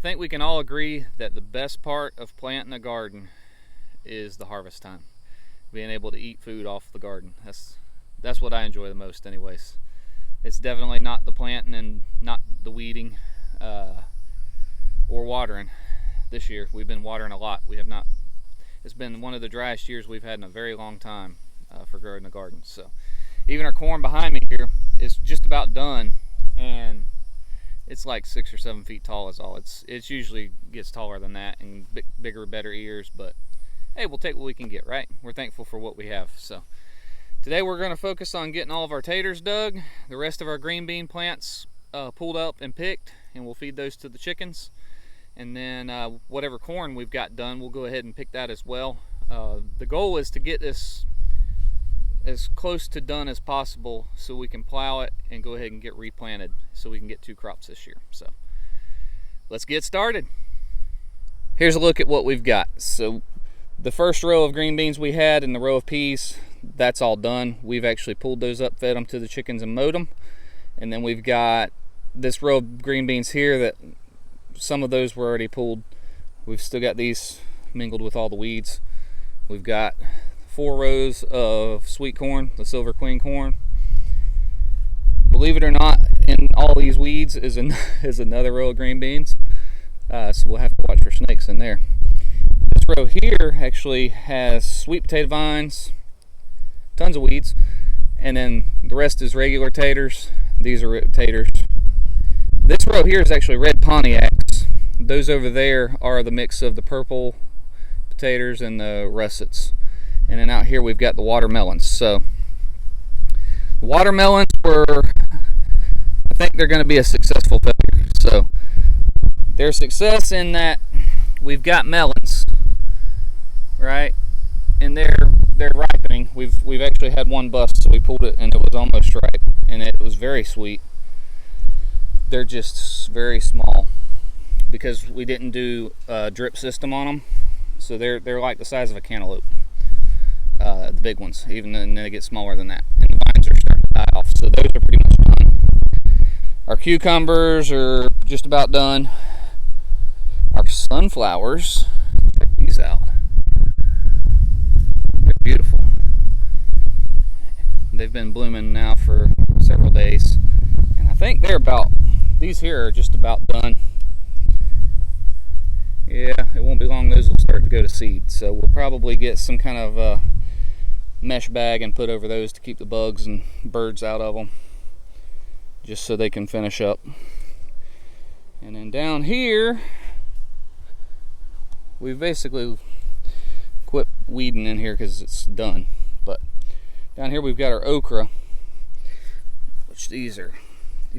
think we can all agree that the best part of planting a garden is the harvest time. Being able to eat food off the garden. That's what I enjoy the most anyways. It's definitely not the planting and not the weeding or watering. This year we've been watering a lot. It's been one of the driest years we've had in a very long time for growing a garden. So even our corn behind me here is just about done, and it's like 6 or 7 feet tall is all. It's usually gets taller than that and bigger, better ears, but hey, we'll take what we can get, right? We're thankful for what we have. So today we're going to focus on getting all of our taters dug, the rest of our green bean plants pulled up and picked, and we'll feed those to the chickens. And then whatever corn we've got done, we'll go ahead and pick that as well. The goal is to get this as close to done as possible so we can plow it and go ahead and get replanted so we can get 2 crops this year. So let's get started. Here's a look at what we've got. So the first row of green beans we had and the row of peas, that's all done. We've actually pulled those up, fed them to the chickens, and mowed them. And then we've got this row of green beans here that some of those were already pulled. We've still got these mingled with all the weeds. We've got 4 rows of sweet corn, the silver queen corn. Believe it or not, in all these weeds is another row of green beans. So we'll have to watch for snakes in there. This row here actually has sweet potato vines, tons of weeds, and then the rest is regular taters. These are taters. This row here is actually red Pontiacs. Those over there are the mix of the purple potatoes and the russets. And then out here we've got the watermelons. So the watermelons I think they're going to be a successful failure. So their success in that we've got melons, right? And they're ripening. We've actually had one bust, so we pulled it and it was almost ripe, and it was very sweet. They're just very small because we didn't do a drip system on them, so they're like the size of a cantaloupe. The big ones, even then they get smaller than that, and the vines are starting to die off, so those are pretty much done. Our cucumbers are just about done. Our sunflowers, check these out. They're beautiful. They've been blooming now for several days, and I think these here are just about done. Yeah, it won't be long, those will start to go to seed, so we'll probably get some kind of mesh bag and put over those to keep the bugs and birds out of them, just so they can finish up. And then down here we've basically quit weeding in here because it's done, but down here we've got our okra, which these are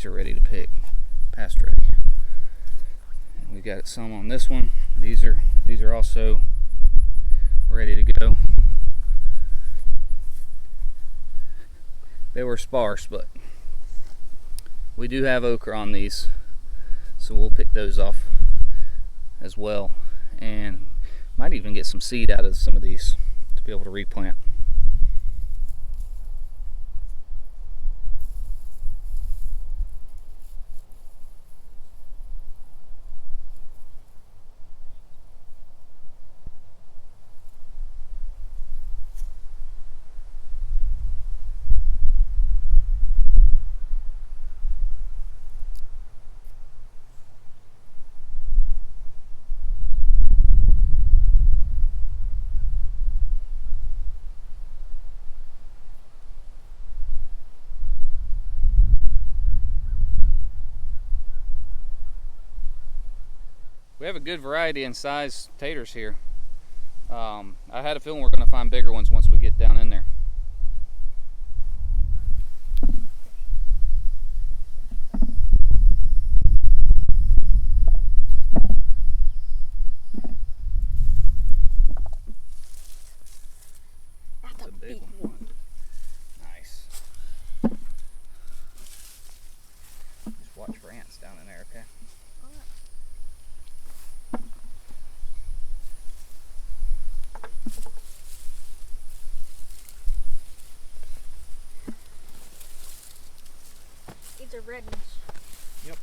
ready to pick, past ready. And we got some on this one. These are also ready to go. They were sparse, but we do have okra on these, so we'll pick those off as well, and might even get some seed out of some of these to be able to replant. We have a good variety in size taters here. I had a feeling we're going to find bigger ones once we get down in there. That's a big one. Nice. Just watch for ants down in there, okay? These are reddish. Yep.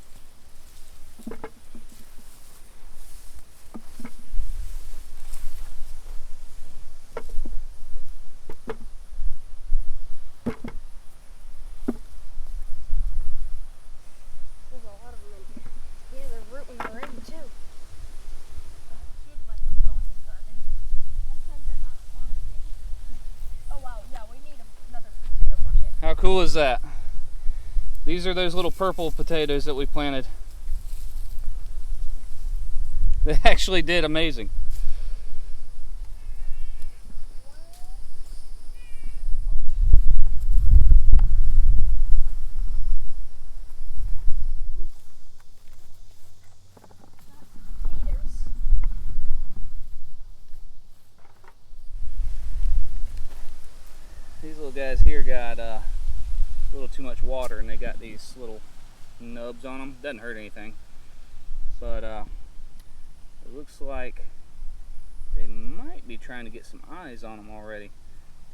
cool is that? These are those little purple potatoes that we planted. They actually did amazing. Taters. These little guys here got a little too much water, and they got these little nubs on them. Doesn't hurt anything, but it looks like they might be trying to get some eyes on them already,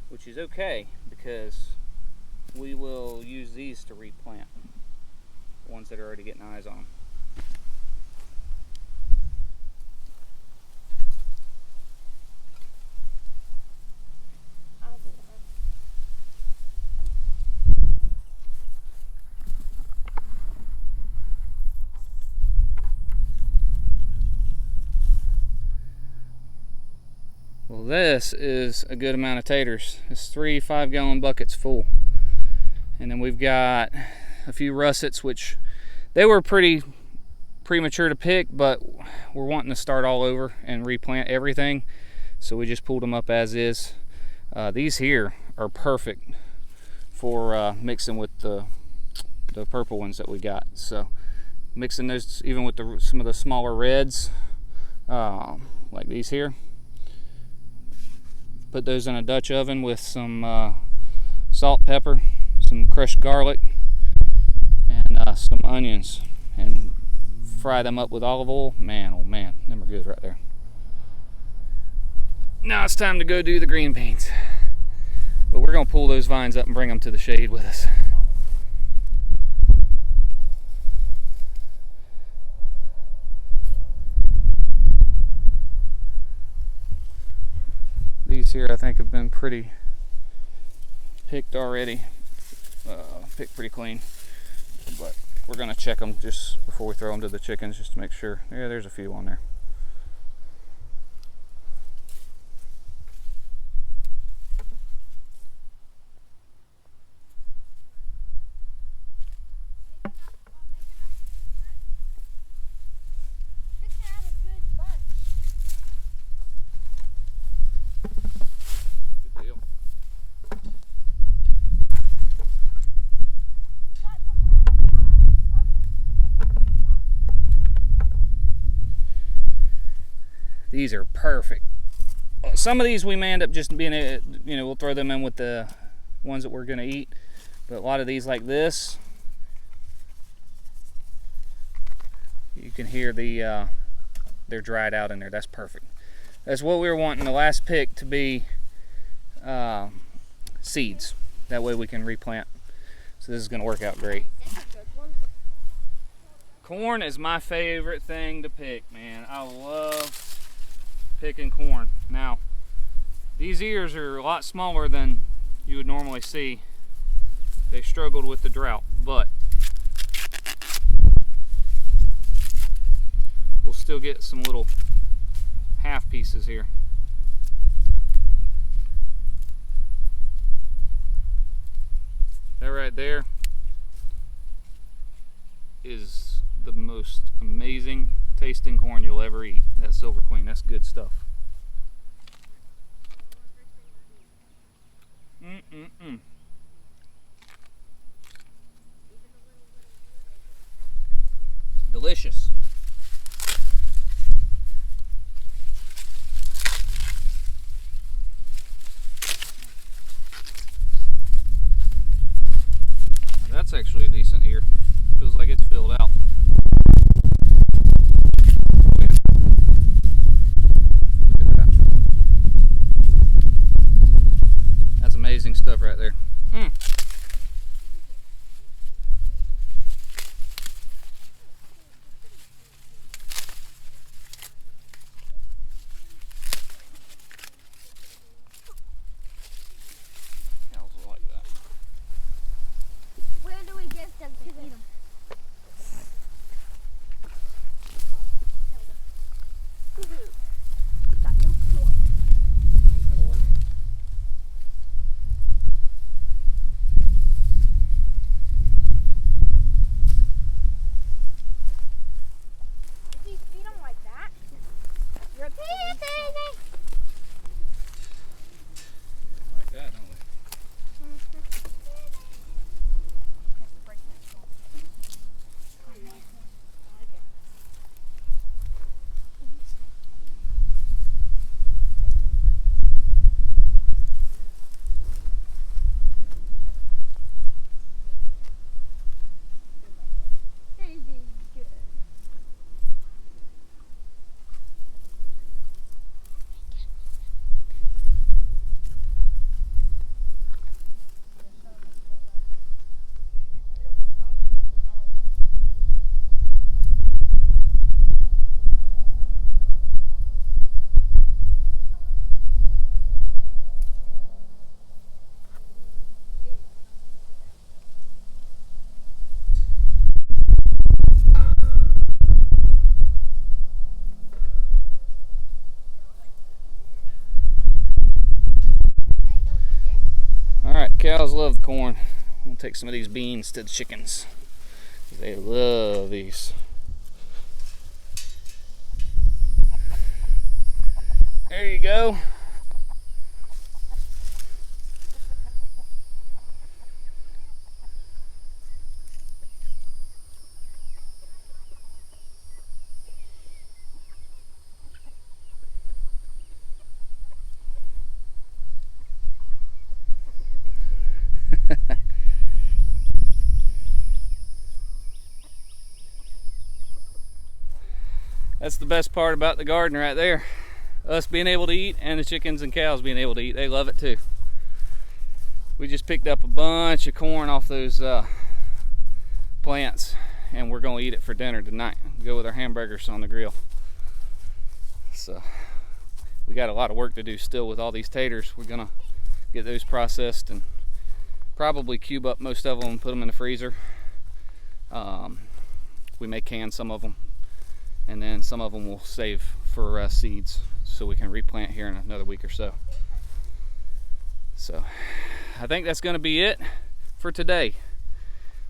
which is okay because we will use these to replant the ones that are already getting eyes on them. I'll do that. Well, this is a good amount of taters. It's 3 5-gallon buckets full. And then we've got a few russets, which they were pretty premature to pick, but we're wanting to start all over and replant everything. So we just pulled them up as is. These here are perfect for mixing with the purple ones that we got. So mixing those even with some of the smaller reds, like these here. Put those in a Dutch oven with some salt, pepper, some crushed garlic, and some onions, and fry them up with olive oil. Man, oh man, them are good right there. Now it's time to go do the green beans. But we're gonna pull those vines up and bring them to the shade with us. These here I think have been pretty picked already, picked pretty clean, but we're gonna check them just before we throw them to the chickens just to make sure. Yeah, there's a few on there. Good deal. These are perfect. Some of these we may end up just being, we'll throw them in with the ones that we're gonna eat. But a lot of these like this, you can hear they're dried out in there. That's perfect. That's what we were wanting the last pick to be, seeds. That way we can replant. So this is gonna work out great. Corn is my favorite thing to pick, man. I love picking corn. Now, these ears are a lot smaller than you would normally see. They struggled with the drought, but we'll still get some little half pieces here. That right there is the most amazing tasting corn you'll ever eat. That Silver Queen, that's good stuff. Delicious. Now that's actually a decent ear. Feels like it's filled out. Look at that. That's amazing stuff right there. Like that, don't we? Alright, cows love the corn. We'll take some of these beans to the chickens. They love these. There you go. That's the best part about the garden right there. Us being able to eat and the chickens and cows being able to eat. They love it too. We just picked up a bunch of corn off those plants and we're going to eat it for dinner tonight. Go with our hamburgers on the grill. So we got a lot of work to do still with all these taters. We're going to get those processed and probably cube up most of them and put them in the freezer. We may can some of them, and then some of them we'll save for seeds so we can replant here in another week or so. So I think that's going to be it for today.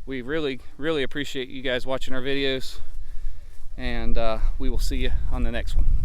We really appreciate you guys watching our videos, and we will see you on the next one.